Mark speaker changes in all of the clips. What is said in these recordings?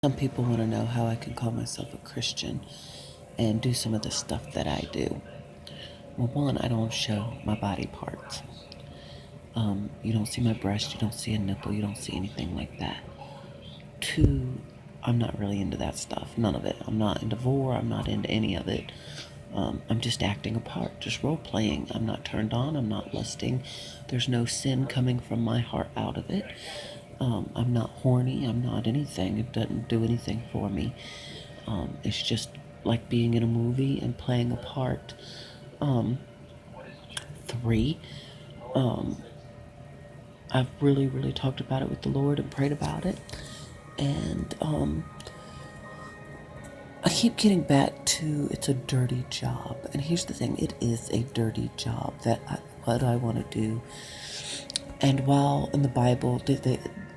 Speaker 1: Some people want to know how I can call myself a Christian and do some of the stuff that I do. Well, one, I don't show my body parts. You don't see my breast, you don't see a nipple, you don't see anything like that. Two, I'm not really into that stuff. None of it. I'm not into vor, I'm not into any of it. I'm just acting a part, just role playing. I'm not turned on, I'm not lusting. There's no sin coming from my heart out of it. I'm not horny, I'm not anything. It doesn't do anything for me. It's just like being in a movie and playing a part. Three, I've really talked about it with the Lord and prayed about it. And I keep getting back to it's a dirty job. And here's the thing, it is a dirty job what I want to do. And while in the Bible,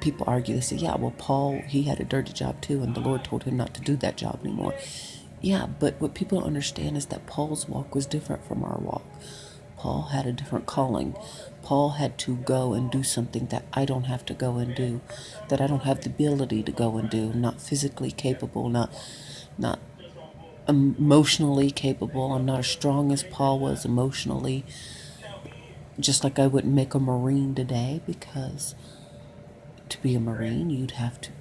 Speaker 1: people argue, they say, yeah, well, Paul, he had a dirty job too, and the Lord told him not to do that job anymore. Yeah, but what people don't understand is that Paul's walk was different from our walk. Paul had a different calling. Paul had to go and do something that I don't have to go and do, that I don't have the ability to go and do. I'm not physically capable, not emotionally capable. I'm not as strong as Paul was emotionally. Just like I wouldn't make a Marine today, because to be a Marine, you'd have to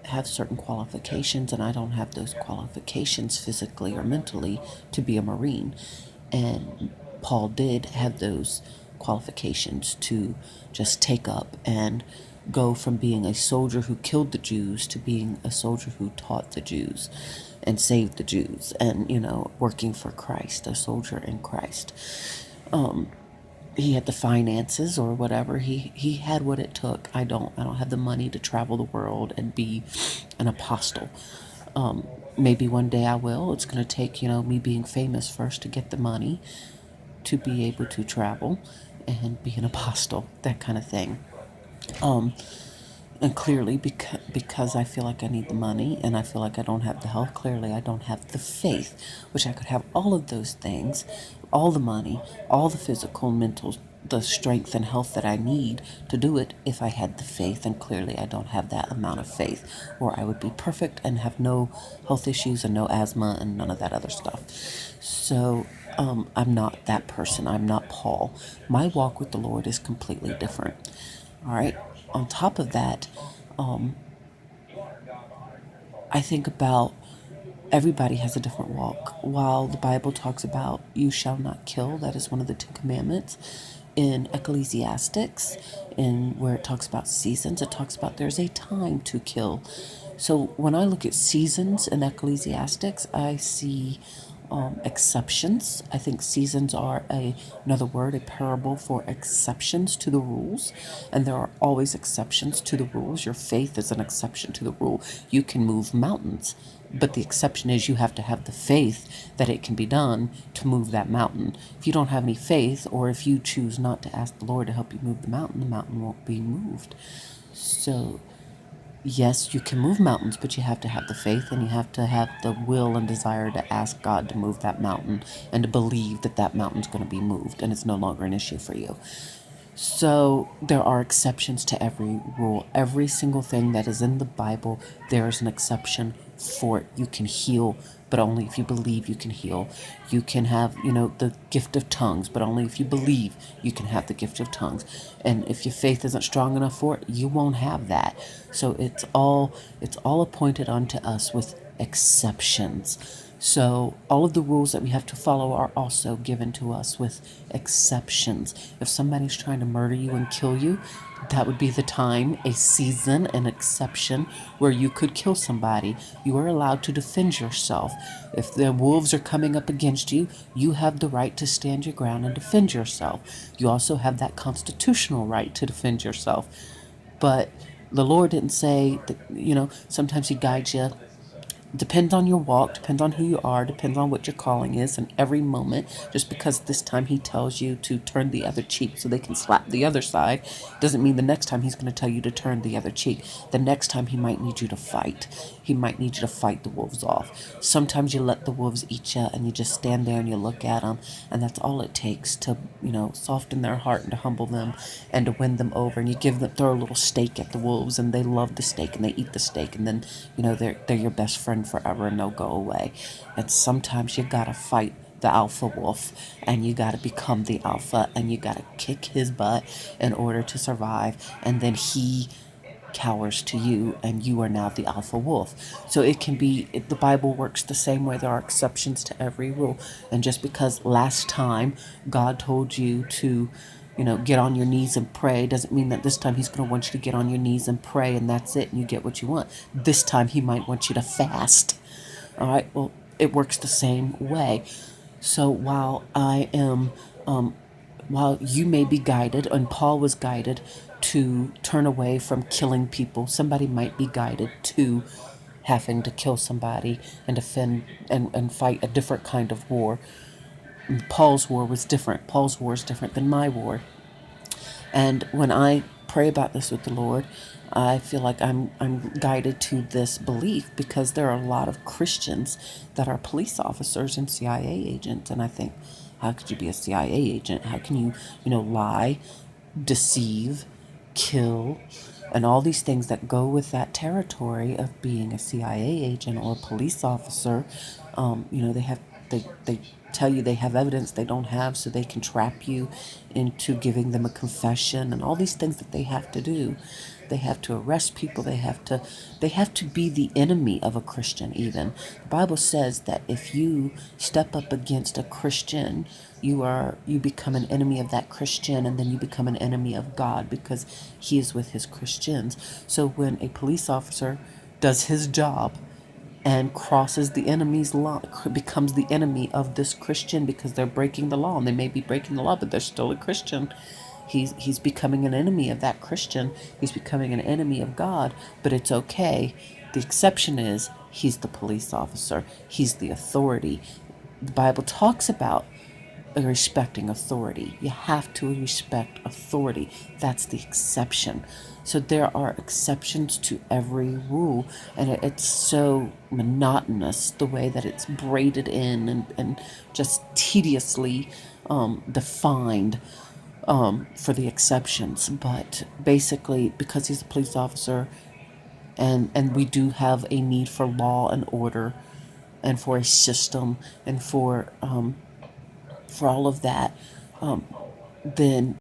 Speaker 1: have certain qualifications, and I don't have those qualifications physically or mentally to be a Marine. And Paul did have those qualifications to just take up and go from being a soldier who killed the Jews to being a soldier who taught the Jews and saved the Jews, and working for Christ, a soldier in Christ. He had the finances or whatever. He had what it took. I don't have the money to travel the world and be an apostle. Maybe one day I will. It's going to take me being famous first to get the money to be able to travel and be an apostle, that kind of thing. And clearly, because I feel like I need the money and I feel like I don't have the health, clearly I don't have the faith, which I could have all of those things, all the money, all the physical, mental, the strength and health that I need to do it if I had the faith. And clearly I don't have that amount of faith, or I would be perfect and have no health issues and no asthma and none of that other stuff. So I'm not that person. I'm not Paul. My walk with the Lord is completely different. All right. On top of that, I think about everybody has a different walk. While the Bible talks about you shall not kill, that is one of the 2 commandments. In Ecclesiastics, in where it talks about seasons, it talks about there's a time to kill. So when I look at seasons in Ecclesiastics, I see exceptions. I think seasons are another word, a parable for exceptions to the rules. And there are always exceptions to the rules. Your faith is an exception to the rule. You can move mountains, but the exception is you have to have the faith that it can be done to move that mountain. If you don't have any faith, or if you choose not to ask the Lord to help you move the mountain won't be moved. So yes, you can move mountains, but you have to have the faith, and you have to have the will and desire to ask God to move that mountain and to believe that that mountain's going to be moved and it's no longer an issue for you. So there are exceptions to every rule. Every single thing that is in the Bible, there is an exception for it. You can heal, but only if you believe you can heal. You can have, the gift of tongues, but only if you believe you can have the gift of tongues. And if your faith isn't strong enough for it, you won't have that. So it's all appointed unto us with exceptions. So all of the rules that we have to follow are also given to us with exceptions. If somebody's trying to murder you and kill you, that would be the time, a season, an exception where you could kill somebody. You are allowed to defend yourself. If the wolves are coming up against you, you have the right to stand your ground and defend yourself. You also have that constitutional right to defend yourself. But the Lord didn't say that, sometimes He guides you Depends on your walk, depends on who you are, depends on what your calling is. And every moment, just because this time he tells you to turn the other cheek so they can slap the other side, doesn't mean the next time he's going to tell you to turn the other cheek. The next time he might need you to fight. He might need you to fight the wolves off. Sometimes you let the wolves eat you and you just stand there and you look at them, and that's all it takes to, soften their heart and to humble them and to win them over. And you throw a little steak at the wolves, and they love the steak and they eat the steak, and then they're your best friend forever and they'll go away. And sometimes you gotta fight the alpha wolf, and you gotta become the alpha, and you gotta kick his butt in order to survive, and then he cowers to you and you are now the alpha wolf. So the Bible works the same way. There are exceptions to every rule. And just because last time God told you to get on your knees and pray, doesn't mean that this time he's going to want you to get on your knees and pray and that's it and you get what you want. This time he might want you to fast. All right, well, it works the same way. So while you may be guided, and Paul was guided to turn away from killing people, somebody might be guided to having to kill somebody and defend and fight a different kind of war. Paul's war was different. Paul's war is different than my war. And when I pray about this with the Lord, I feel like I'm guided to this belief because there are a lot of Christians that are police officers and CIA agents. And I think, how could you be a CIA agent? How can you, lie, deceive, kill, and all these things that go with that territory of being a CIA agent or a police officer? They tell you they have evidence they don't have, so they can trap you into giving them a confession and all these things that they have to do. They have to arrest people. They have to be the enemy of a Christian. Even the Bible says that if you step up against a Christian, you become an enemy of that Christian, and then you become an enemy of God because he is with his Christians. So when a police officer does his job and crosses the enemy's law, becomes the enemy of this Christian because they're breaking the law, and they may be breaking the law, but they're still a Christian. He's becoming an enemy of that Christian. He's becoming an enemy of God, but it's okay. The exception is he's the police officer. He's the authority. The Bible talks about respecting authority. You have to respect authority. That's the exception. So there are exceptions to every rule, and it's so monotonous the way that it's braided in and just tediously defined for the exceptions. But basically, because he's a police officer, and we do have a need for law and order, and for a system, and for all of that, then